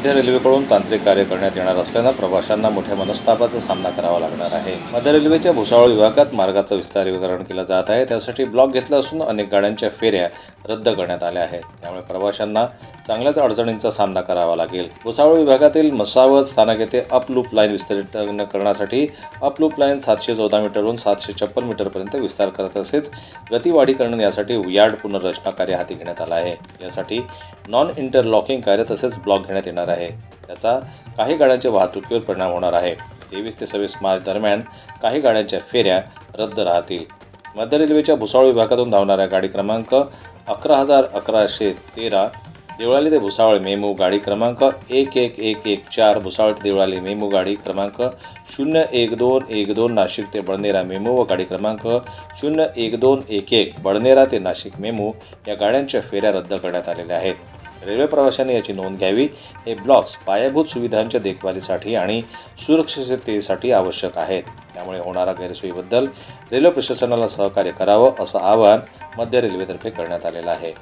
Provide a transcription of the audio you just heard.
मध्य रेल्वेकडून तांत्रिक कार्य करण्यात येणार असल्यानं प्रवाशांना मोठ्या मनस्तापाचा सामना करावा लागणार आहे। मध्य रेल्वेच्या भुसावळ विभागात मार्गाचं विस्तारीकरण केलं जात आहे। त्यासाठी ब्लॉक घेतला असून अनेक गाड्यांच्या फेऱ्या रद्द करण्यात आल्या आहेत। त्यामुळे प्रवाशांना चांगल्याच अडचणींचा सामना करावा लागेल। भुसावळ विभागातील मसावत स्थानक येथे अप लूप लाईन विस्तारित करण्यासाठी अप लूप लाईन 714 मीटरवरून 756 मीटरपर्यंत विस्तार करत तसेच गतिवाढीकरण यासाठी यार्ड पुनर्रचना कार्य हाती घेण्यात आलं आहे। यासाठी नॉन इंटरलॉकिंग कार्य तसेच ब्लॉक घेण्यात येणार आहे। त्याचा काही गाड्यांच्या वाहतुकीवर परिणाम होणार आहे। 23 ते 26 मार्च दरम्यान काही गाड्यांच्या फेऱ्या रद्द राहतील। मध्य रेल्वेच्या भुसावळ विभागातून धावणाऱ्या गाडी क्रमांक 11,1113 देवळाली ते भुसावळ मेमू, गाडी क्रमांक 11114 भुसावळ ते देवळाली मेमू, गाडी क्रमांक 01212 नाशिक ते बडनेरा मेमू व गाडी क्रमांक 01211 बडनेरा ते नाशिक मेमू या गाड्यांच्या फेऱ्या रद्द करण्यात आलेल्या आहेत। रेल्वे प्रवाशांनी याची नोंद घ्यावी। हे ब्लॉक्स पायाभूत सुविधांच्या देखभालीसाठी आणि सुरक्षिततेसाठी आवश्यक आहेत। त्यामुळे होणाऱ्या गैरसोयीबद्दल रेल्वे प्रशासनाला सहकार्य करावं असं आवाहन मध्य रेल्वेतर्फे करण्यात आलेलं आहे।